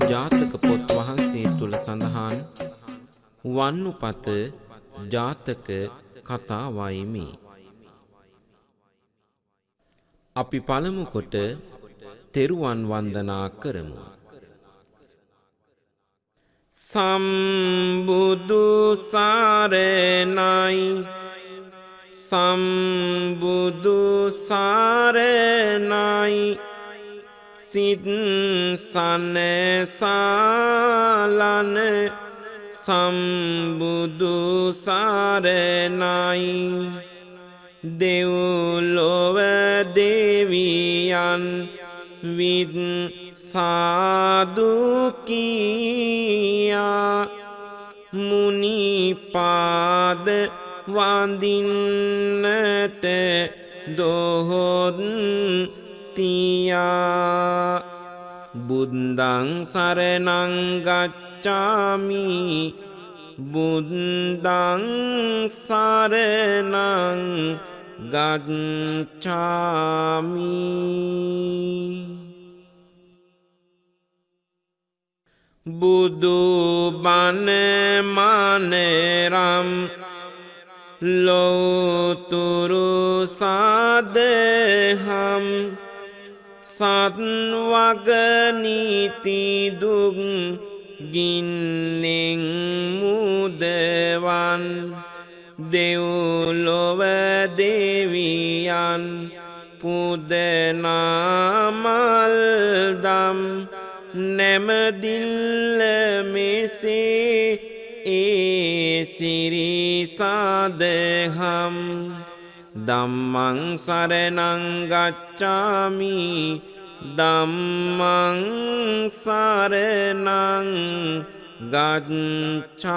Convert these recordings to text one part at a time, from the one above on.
ජාතක පොත් වහන්සේ තුල සඳහන් වන්නුපත ජාතක කතාවයිමි. අපි පළමු කොට තෙරුවන් වන්දනා කරමු. සම්බුදු සරණයි සම්බුදු සරණයි සිත් සනසලන සම්බුදු සරණයි දෙව්ලොව දෙවියන් විත් සාදු කියා මුනි පාද වඳින්නට දොහොත් තියා බුද්ධං සරණං ගච්ඡාමි බුද්ධං සරණං ගච්ඡාමි. බුදු බණ මනරම් ලෝතුරු සාදහම් සත්වගනීති දුක් ගින්නෙන් මුදවන් දෙව්ලොව දෙවියන් පුදනාමල්දම් නැමදිල්ල මෙසේ ඒ සිරිසාදහම් ධම්මං සරණං ගච්ඡාමි ධම්මං සරණං ගච්ඡාමි.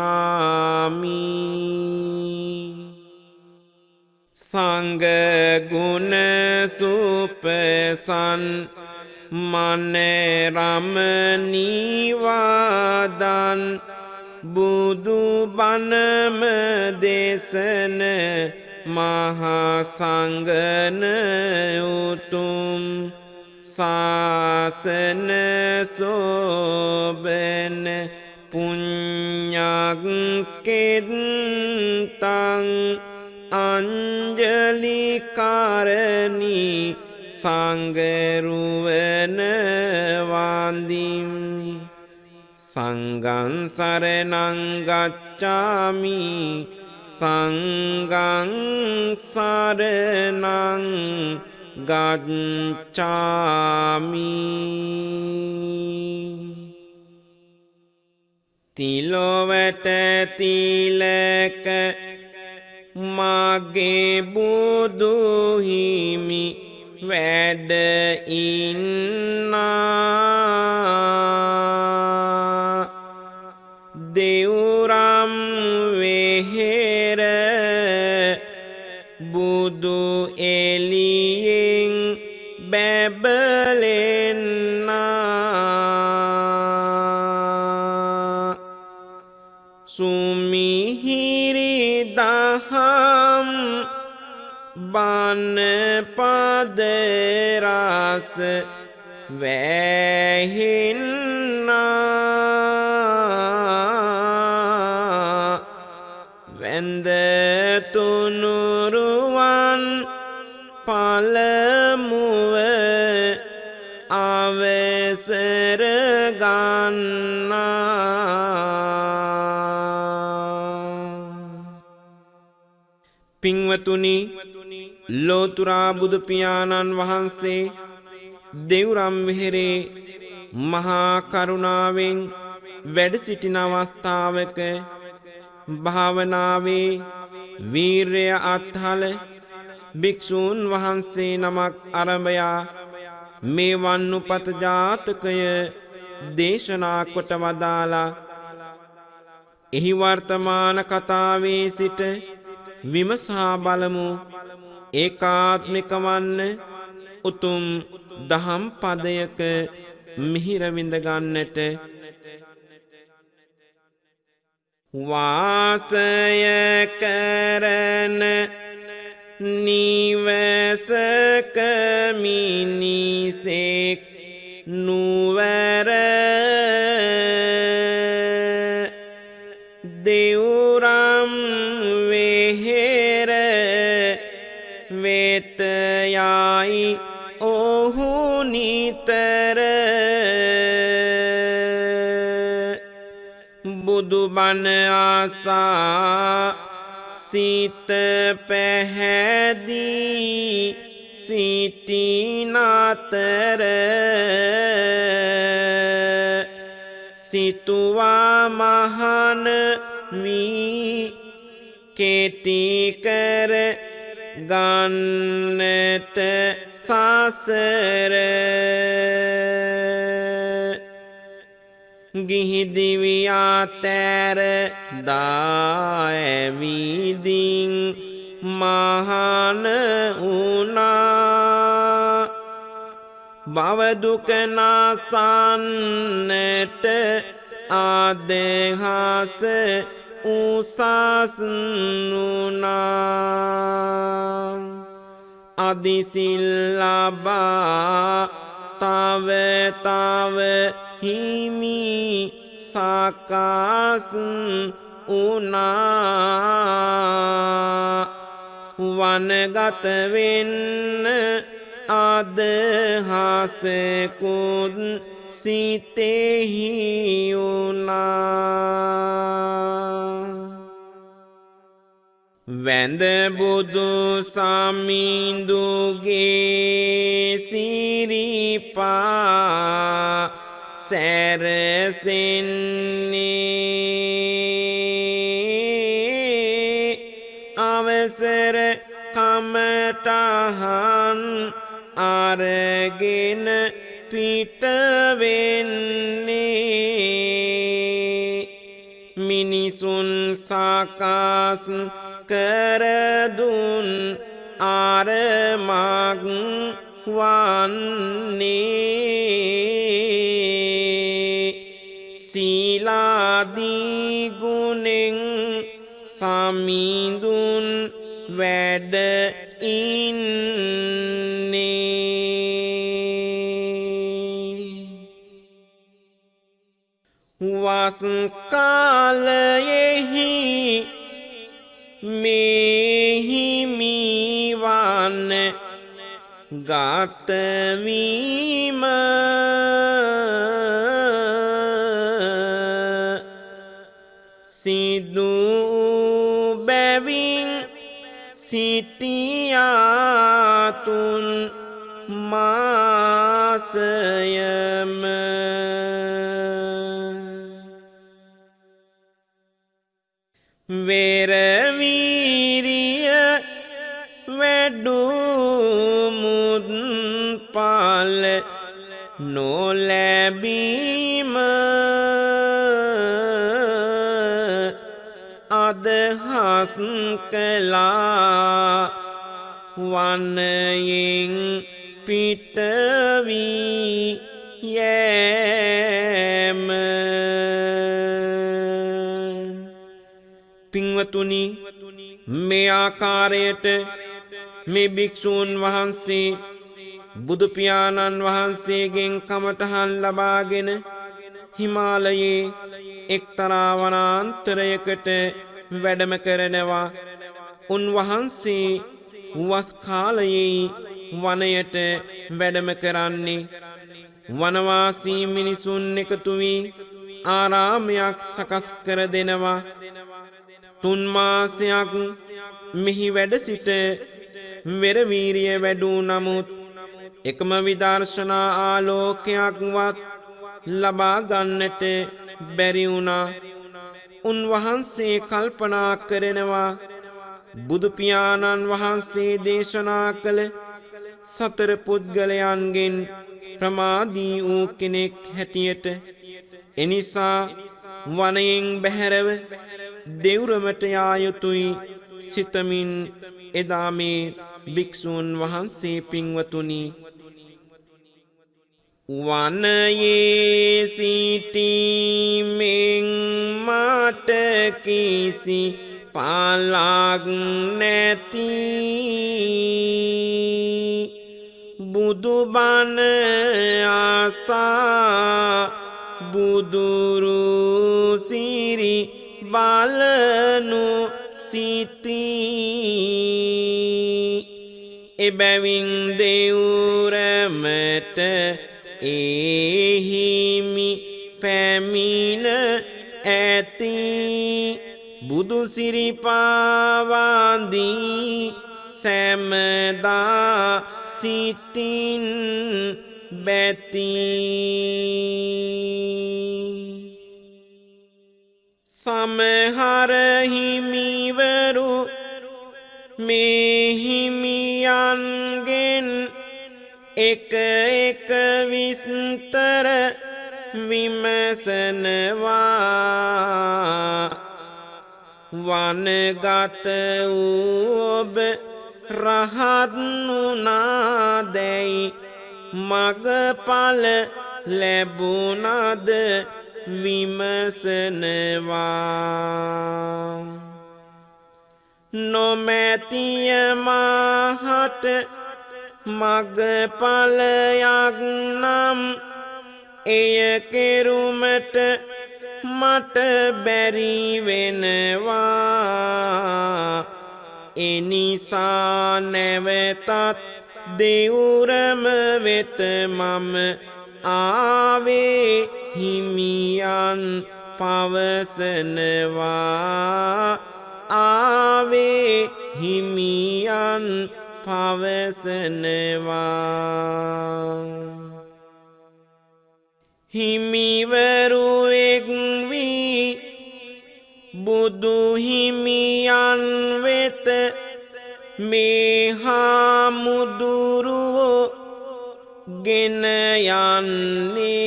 සංඝ ගුණ සුපසන් මනරමණීවාදන් බුදු බණම දේශන මහා සංඝන උතුම් ශාසන සෝබන පුඤ්ඤක් කෙත්තං අංජලි කරණී සංගරුවන වන්දිම් සංඝං සරණං ගච්ඡාමි සංඝං සරණං ගච්ඡාමි. තිලොවට තිලක මගේ බුදු හිමි වැඩ ඉන්නා දෙව්රම් වෙහෙර බුදු එළියෙන් බැබලෙන්නා සුමිහිරි දහම් බණ පද රස වැහෙන්නා වැඳ තුනුරුවන් පළමුව අවසර ගන්නා. පින්වතුනි, ලෝතුරා බුදු පියාණන් වහන්සේ දෙව්රම් වෙහෙරේ මහා කරුණාවෙන් වැඩ සිටින අවස්ථාවක භාවනාවේ වීරය අත්හල භික්ෂූන් වහන්සේ නමක් අරඹයා මේ වන්නුපත ජාතකය දේශනා කොට වදාලා එහි වර්තමාන කතාවේ සිට විමසා බලමු ඒකාත්මික වන්න උතුම් දහම් පදයක මිහිර විඳ ගන්නට. වාසය කරන නිවසක මිනිසෙක් නුවර දෙව්රම් වෙහෙර වෙත යයි ඔහු නිතර බුදුබණ ආසා සිත පැහැදී සිටින අතර සිතුවා මහන වී කෙටි කර ගන්නට සසර ගිහි දිවියා තැර දාඇවිදින් මහන වුණා භවදුක නාසන්නට අදහස උසස් වුණා අදිසිල් ලබා තව තව හිමි සකස් වුණා වනගත වෙන්න අදහසකුත් සිතෙහි වුණා වැඳ බුදු සමිඳුගේ සිරිපා සැරසෙන්නේ අවසර කමටහන් අරගෙන පිටවෙන්නේ මිනිසුන් සකස් කරදුන් අරමක් වන්නේ සීලාදී ගුණෙන් සමිඳුන් වැඩ ඉන්නේ වස් කාලයෙහි මෙහිමිවන්න ගතවීම සිදු බැවින් සිටියාතුන් මාසයම වෙරවීරිය වැඩුමුත් පාල නොලැබීම අදහස් කළා වනයෙන් පිටවී යෑම පින්වතුනි මේ ආකාරයට මේ භික්ෂූන් වහන්සේ බුදු පියාණන් වහන්සේගෙන් කමඨහන් ලබාගෙන හිමාලයේ එක්තරා වනාන්තරයකට වැඩම කරනවා උන්වහන්සේ වස් කාලයේ වනයට වැඩම කරන්නේ වනවාසී මිනිසුන් එකතු වී ආරාමයක් සකස් කර දෙනවා 3 මාසයක් මෙහි වැඩ සිට වෙරවීරිය වැඩූ නමුත් එකම විදර්ශනා ආලෝකයක්වත් ලබා ගන්නට බැරි වුණා. උන්වහන්සේ කල්පනා කරනවා බුදු පියාණන් වහන්සේ දේශනා කළ 4 පුද්ගලයන්ගෙන් ප්‍රමාදී වූ කෙනෙක් හැටියට එනිසා වනයෙන් බැහැරව දෙව්රමට යා යුතුයි සිතමින් එදා මේ භික්ෂූන් වහන්සේ පින්වතුනි වනයේ සිටීමෙන් ඒවාට කිසි පලක් නැති බුදුබණ ආසා බුදුරු සිරි බලනු සිතී එබැවින් දෙව්රමට එහිමි පැමිණ ඇති බුදු සිරිපාවන්දී සැමදා සිතින් බැති සමහර හිමිවරු මේ හිමියන්ගෙන් එක එක විස්තර විමසනවා වනගත වූ ඔබ රහත් වුණාදැයි මගඵල ලැබුණද විමසනවා නොමැතිය මාහට මගඵලයක් නම් එය කෙරුමට මට බැරි වෙනවා එනිසා නැවතත් දෙව්රම වෙත මම ආවේ හිමියන් පවසනවා ආවේ හිමියන් පවසනවා හිමිවරු එක් වී බුදු හිමියන් වෙත මේ හාමුදුරුවෝ ගෙන යන්නේ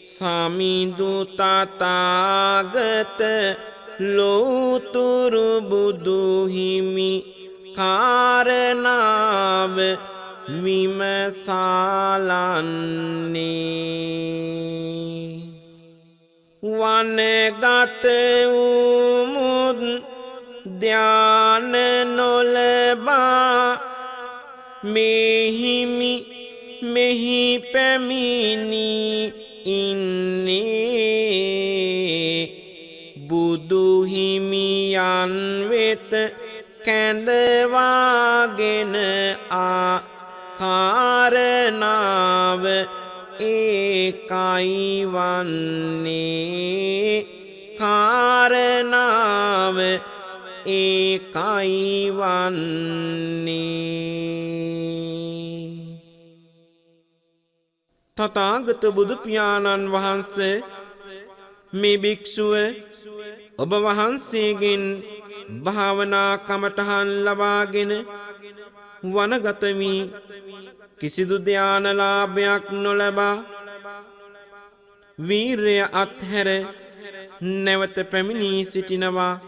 සමිඳු තථාගත ලෝතුරු බුදු හිමි කාරණාව විමසාලන්නේ වනගත උමුත් ධ්‍යාන නොලබා මෙහිමි මෙහි පැමිණි ඉන්නේ බුදු හිමියන් වෙත කැඳවාගෙන කාරණාව ඒකයි වන්නේ කාරණාව ඒකයි වන්නේ තථාගත බුදු පියාණන් වහන්සේ මේ භික්ෂුව ඔබ වහන්සේගෙන් භාවනා කමඨහන් ලබාගෙන වනගත වී කිසිදු ධානලාභයක් නොලබා වීරය අත්හැර නැවත පැමිණී සිටිනවා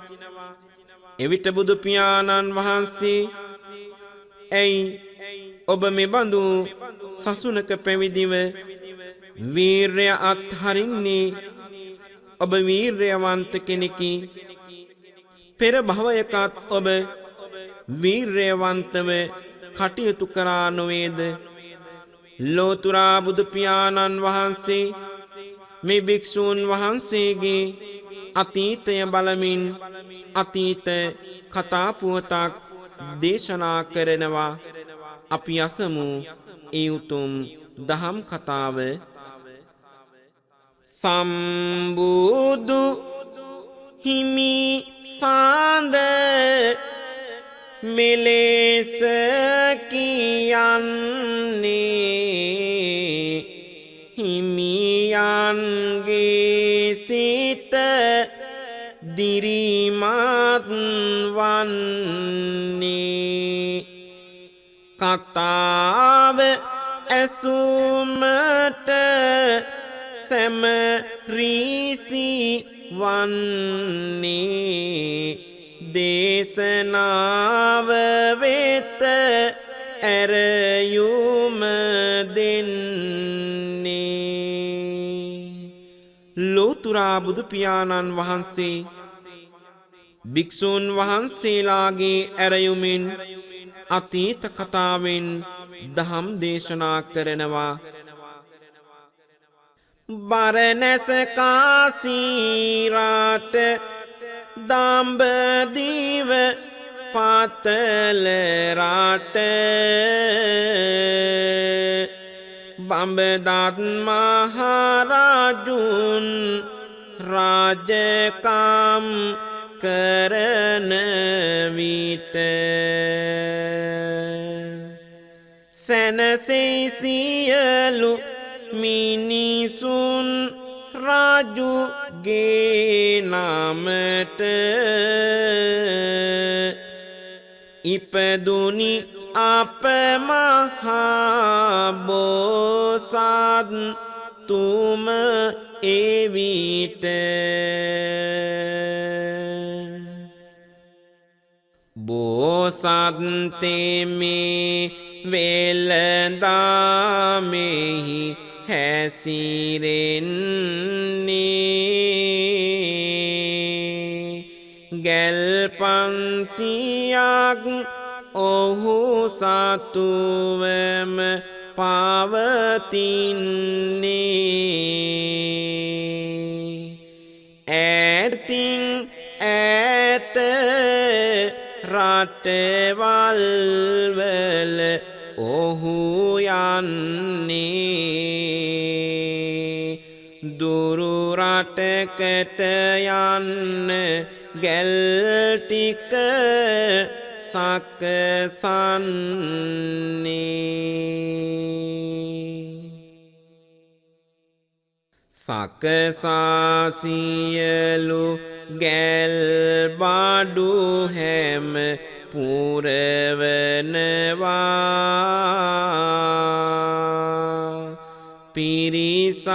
එවිට බුදු පියාණන් වහන්සේ ඇයි ඔබ මෙබඳු සසුනක පැවිදිව වීරය අත්හරින්නේ ඔබ වීරයවන්ත කෙනෙකි පෙර භවයකත් ඔබ වීරයවන්තව කටයුතු කරා නොවේද ලෝතුරා බුදු පියාණන් වහන්සේ මේ භික්ෂූන් වහන්සේගේ අතීතය බලමින් අතීත කතා පුවතක් දේශනා කරනවා අපි අසමු ඒ උතුම් දහම් කතාව සම්බුදු හිමි සාන්ද මෙලෙස කියන්නේ හිමියන්ගේ සිත දිරිමත් වන්නේ කතාව ඇසුමට සැමරීසි වන්නේ දේශනාව වෙත ඇරයුම දෙන්නේ ලොත් ලෝතුරා බුදු පියාණන් වහන්සේ භික්ෂූන් වහන්සේලාගේ ඇරයුමින් අතීත කතාවෙන් දහම් දේශනා කරනවා. බරණැස කාසීරාට දඹදිව පාතලරාට බඹදත් මහරජුන් රාජකම් කරන විට සැනසෙයි සියලු මිනිසුන් රාජුගේ නාමට ඉපදුනි අප මහා බෝසත් තුම එවිට බෝසත් තෙමේ වෙළඳාමෙහි හැසිරෙන්නේ ගැල් 500ක් ඔහු සතුවම පවතින්නේ ඈතින් ඈත රටවල් වල ඔහු යන්නේ දුරු රටකට යන්න ගැල් ටික සකසන්නේ සකසා සියලු ගැල් බඩු හැම පුරවනවා පිරිසත්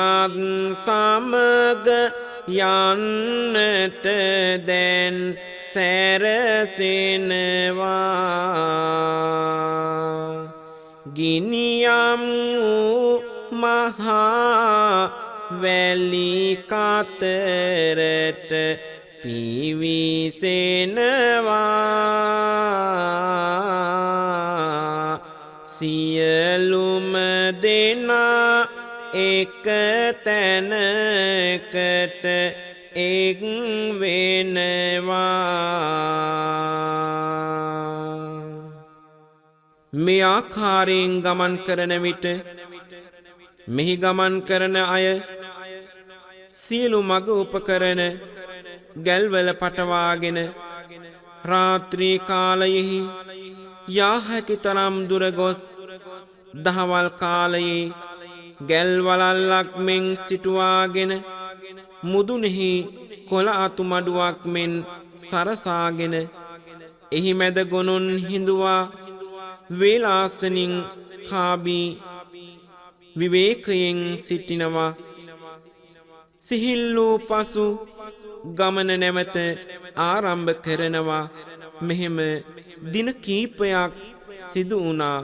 සමග යන්නට දැන් සැරසෙනවා ගිනියම් වූ මහා වැලි කතරට පිවිසෙනවා සියලුම දෙනා එක තැනකට එක් වෙනවා මේ ආකාරයෙන් ගමන් කරන විට මෙහි ගමන් කරන අය සියලු මග උපකරණ ගැල්වල පටවාගෙන රාත්‍රී කාලයෙහි යා හැකි තරම් දුර ගොස් දහවල් කාලයේ ගැල් වලල්ලක් මෙන් සිටුවාගෙන මුදුනෙහි කොළ අතු මඩුවක් මෙන් සරසාගෙන එහි මැද ගොනුන් හිඳුවා වේලාසනින් කාබී විවේකයෙන් සිටිනවා සිහිල් වූ පසු ගමන නැවත ආරම්භ කරනවා මෙහෙම දින කීපයක් සිදු වුණා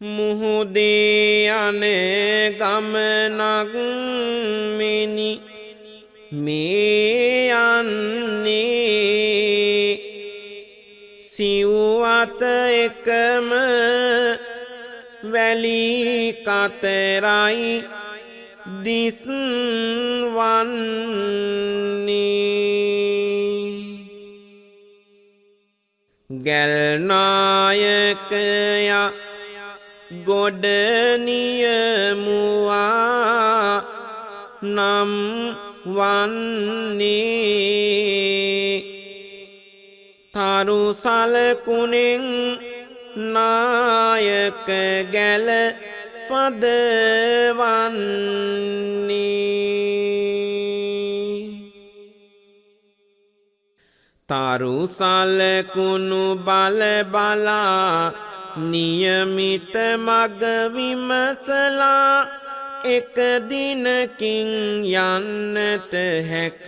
මුහුදේ යන ගමනක් මෙනි මේ යන්නේ සිව්වත එකම වැලි කතරයි දිස්වන්නේ ගැල්නායකයා ගොඩ නියමුවා නම් වන්නේ තරු සලකුණෙන් නායක ගැල පදවන්නේ තරු සලකුණු බල බලා නියමිත මග විමසලා එක දිනකින් යන්නට හැක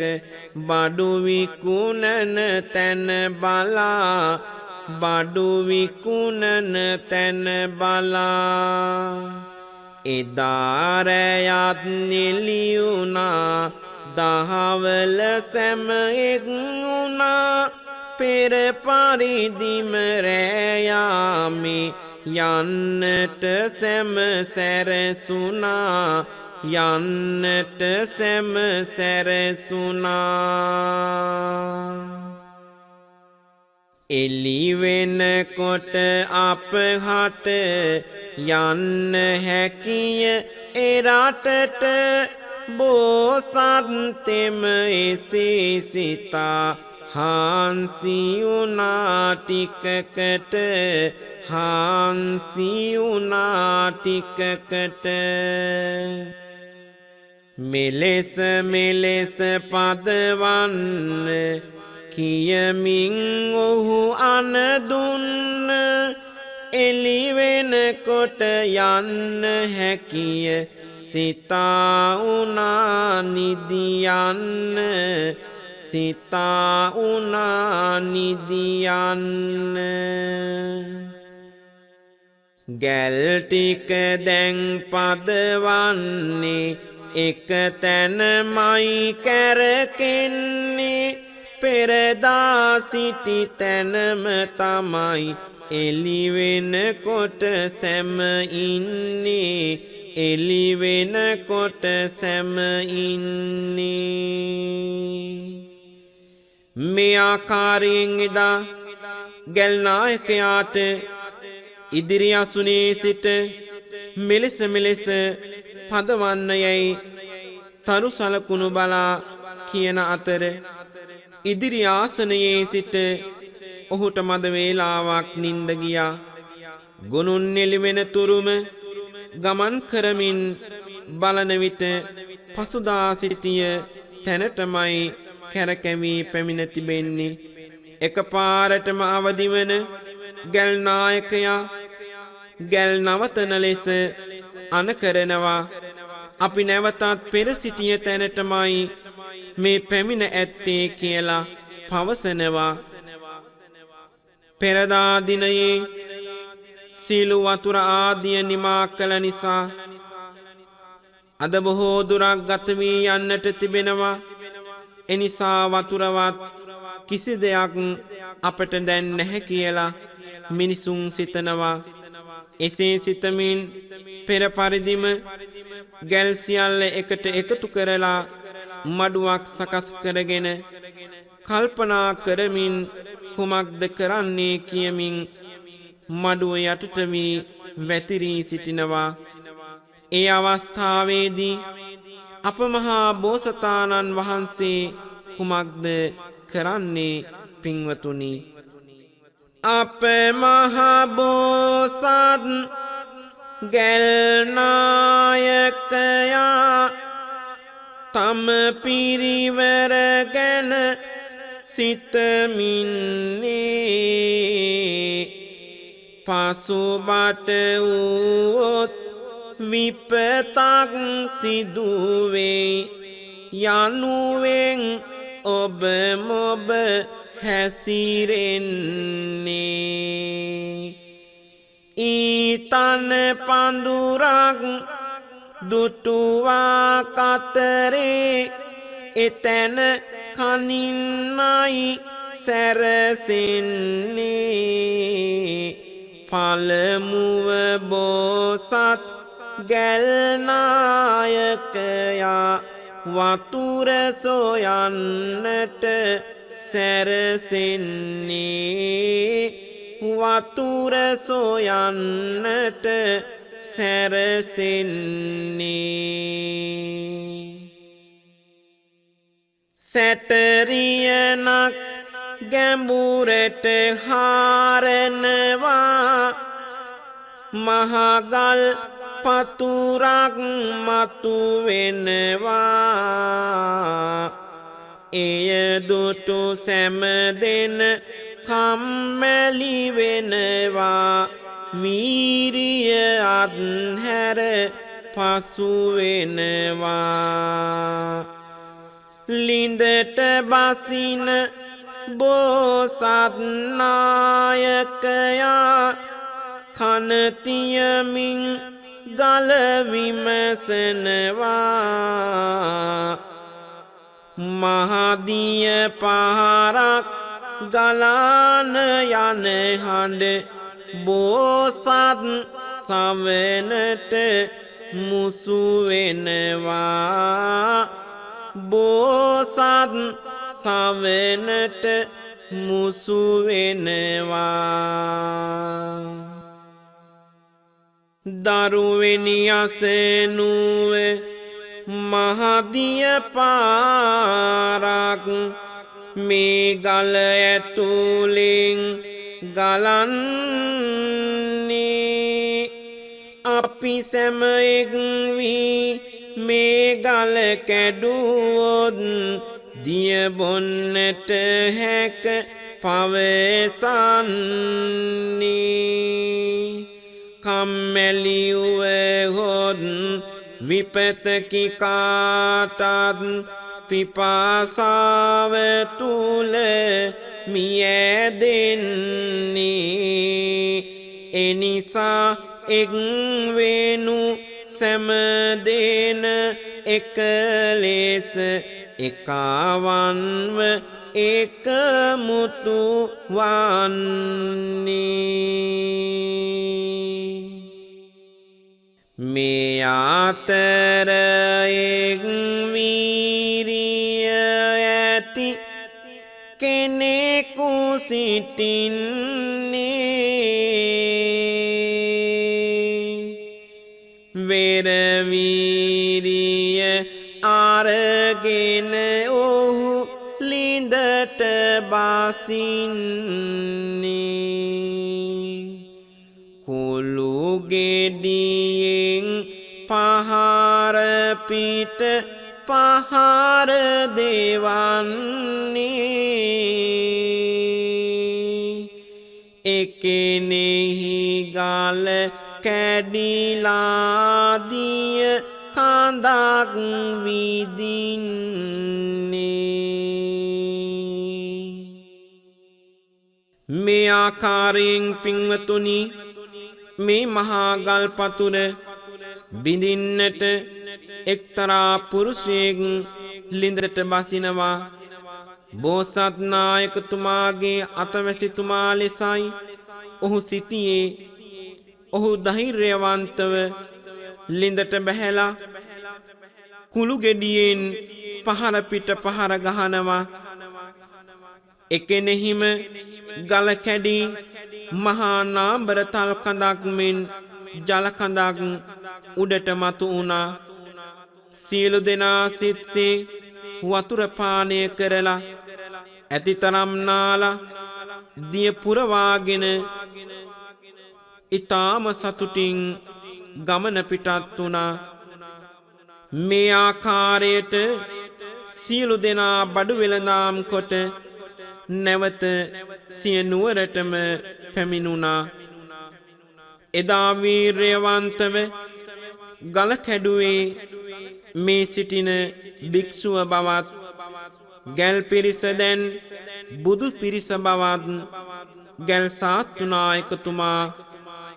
බඩු විකුණන තැන බලා බඩු විකුණන තැන බලා එදා රැයත් නිලියුණා දහවල සැම එක් වුණා පෙර පරිදිම රැයාමේ යන්නට සැම සැරසුණා යන්නට සැම සැරසුණා එලි වෙනකොට අපහට යන්න හැකිය එරටට බෝසත්තෙම එසේ සිතා හාන්සි වුණා ටිකකට හාන්සි වුණා ටිකකට මෙලෙස මෙලෙස පදවන්න කියමින් ඔහු අනදුන්න එලි වෙනකොට යන්න හැකිය සිතා උනා නිදියන්න සිතා උනා නිදියන්න ගැල් ටික දැන් පදවන්නේ එක තැනමයි කැරකෙන්නේ පෙරදා සිටි තැනම තමයි එලි වෙනකොට සැම ඉන්නේ එලි වෙනකොට සැම ඉන්නේ මේ ආකාරයෙන් එදා ගැල් නායකයාට ඉදිරි අසුනේ සිට මෙලෙස මෙලෙස පදවන්න යයි තරු සලකුණු බලා කියන අතර ඉදිරි ආසනයේ සිට ඔහුට මද වේලාවක් නින්ද ගියා ගුණුන් එළිවෙන තුරුම ගමන් කරමින් බලන විට පසුදා සිටිය තැනටමයි කැරකැවී පැමිණ තිබෙන්නේ එකපාරටම අවදි වන ගැල් නායකයා ගැල් නවතන ලෙස අනකරනවා අපි නැවතත් පෙර සිටිය තැනටමයි මේ පැමිණ ඇත්තේ කියලා පවසනවා පෙරදා දිනයේ සීලු වතුර ආදිය නිමා කළ නිසා අද බොහෝ දුරක් ගත වී යන්නට තිබෙනවා එනිසා වතුරවත් කිසි දෙයක් අපට දැන් නැහැ කියලා මිනිසුන් සිතනවා එසේ සිතමින් පෙර පරිදිම ගැල් සියල්ල එකට එකතු කරලා මඩුවක් සකස් කරගෙන කල්පනා කරමින් කුමක්ද කරන්නේ කියමින් මඩුව යටට වී වැතිරී සිටිනවා ඒ අවස්ථාවේදී අප මහා බෝසතාණන් වහන්සේ කුමක්ද කරන්නේ පින්වතුනි අප මහා බෝසත් ගැල් නායකයා තම පිරිවර ගැන සිතමින්නේ පසුබට වූවොත් විපතක් සිදුවේ යනුවෙන් ඔබ මොබ හැසිරෙන්නේ ඊතන පඳුරක් දුටුවා කතරේ එතැන කනින්නයි සැරසෙන්නේ පළමුව බෝසත් ගැල් නායකයා වතුර සොයන්නට සැරසෙන්නේ වතුර සොයන්නට සැරසෙන්නේ සැටරියනක් ගැඹුරට හාරනවා මහගල් පතුරක් මතු වෙනවා එය දුටු සැම දෙන කම්මැලි වෙනවා වීරිය අත්හැර පසු වෙනවා ලිඳට බසින බෝසත් නායකයා කන තියමින් ගල විමසනවා මහදිය පහරක් ගලාන යන හඬ බෝසත් සවනට මුසු වෙනවා බෝසත් සවනට මුසු වෙනවා දරුවෙනි අසනුව මහදිය පාරක් මේ ගල ඇතුලින් ගලන්නේ අපි සැම එක් වී මේ ගල කැඩුවොත් දිය බොන්නට හැක පවසන්නේ කම්මැලි වුවහොත් විපතකි කාටත් පිපාසාව තුල මියැදෙන්නේ එනිසා එක් වෙනු සෑම දෙන එක ලෙස එකවන්ව එකමුතු වන්නේ මේ අතර එක් වීරිය ඇති කෙනෙකු සිටින්නේ වෙර වීරිය අරගෙන ඔහු ලිඳට බසින්නේ කුළු ගෙඩියෙන් පහර පිට පහර දෙවන්නේ එකෙනෙහි ගල කැඩිලා දිය කඳක් විදින්නේ මේ ආකාරයෙන් පින්වතුනි මේ මහා ගල් පතුර බිඳින්නට එක්තරා පුරුෂයෙක් ලිඳට බසිනවා බෝසත් නායකතුමාගේ අතවැසිතුමා ලෙසයි ඔහු සිටියේ ඔහු ධෛර්යවන්තව ලිඳට බැහැලා කුළු ගෙඩියෙන් පහර පිට පහර ගහනවා එකෙනෙහිම ගල කැඩි මහා නාඹර තල් කඳක් මෙන් ජල කඳක් උඩට මතු වුණා සියලු දෙනා සිත්සේ වතුර පානය කරලා ඇතිතරම් නාලා දිය පුරවාගෙන ඊටාම සතුටින් ගමන පිටත් වුණා මේ ආකාරයට සියලු දෙනා බඩු වෙළඳාම් කොට නැවත සිය නුවරටම පැමිණුණා එදා වීර්යවන්තව ගල කැඩුවේ මේ සිටින භික්ෂුව බවත් ගැල් පිරිස දැන් බුදු පිරිස බවත් ගැල් සාත්තු නායකතුමා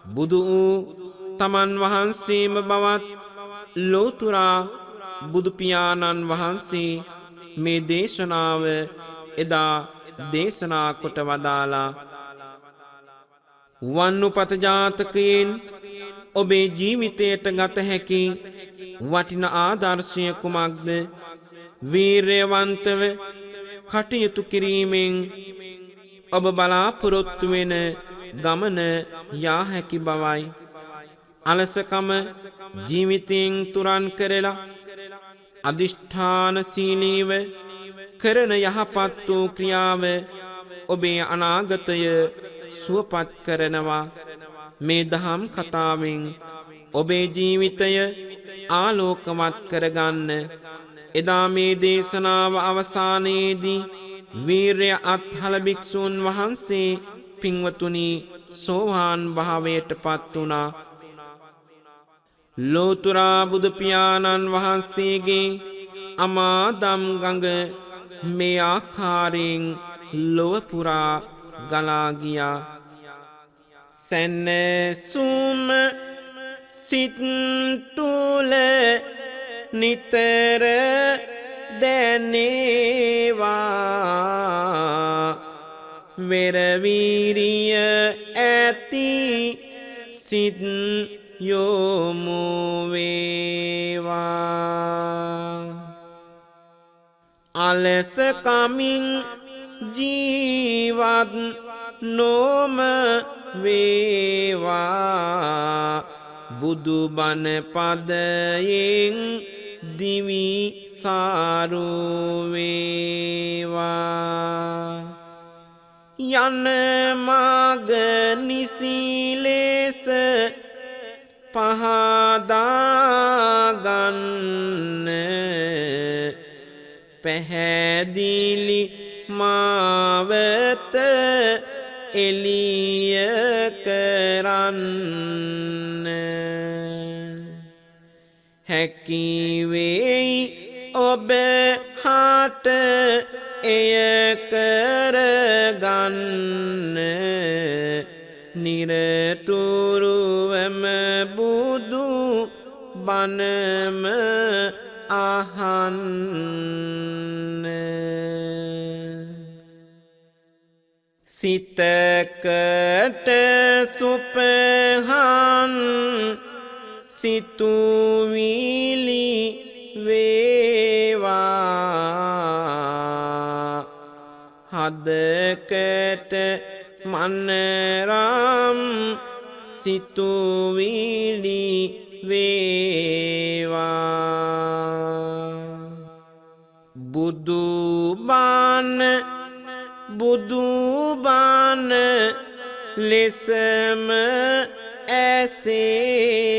බුදු වූ තමන් වහන්සේම බවත් ලෝතුරා බුදු පියාණන් වහන්සේ මේ දේශනාව එදා දේශනා කොට වදාලා වන්නුපත ජාතකයෙන් ඔබේ ජීවිතයට ගත හැකි වටින ආදර්ශය කුමක්ද වීර්යවන්තව කටයුතු කිරීමෙන් ඔබ බලාපොරොත්තු වෙන ගමන යා හැකි බවයි අලසකම ජීවිතයෙන් තුරන් කරලා අදිෂ්ඨානශීලීව කරන යහපත් වූ ක්‍රියාව ඔබේ අනාගතය සුවපත් කරනවා මේ දහම් කතාවෙන් ඔබේ ජීවිතය ආලෝකමත් කරගන්න එදා මේ දේශනාව අවසානයේදී වීර්ය අත්හල භික්ෂූන් වහන්සේ පින්වතුනි සෝවාන් භාවයට පත් වුණා ලෝතුරා බුදු පියාණන් වහන්සේගේ අමා දම් ගඟ මේ ආකාරයෙන් ලොව පුරා ගලා ගියා සැනසුම සිත් තුල නිතර දැනේවා වෙරවිරිය ඇති සිත් යොමු වේවා අලස කමින් ජීවත් නොම වේවා බුදු බණ පදයෙන් දිවි සාරු වේවා යන මග නිසි ලෙස පහදා ගන්න පැහැදිලි මාවත එළිය කරන්න හැකි වෙයි ඔබ හට එය කරගන්න නිරතුරුවම බුදු බණම අහන්න සිතකට සුපහන් සිතුවිලි වේවා හදකට මනරම් සිතුවිලි වේවා බුදු බණ ලෙසම ඇසේවා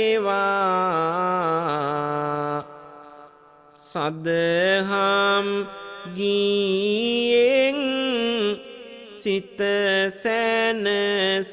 සදහම් ගීයෙන් සිත සැනසේවා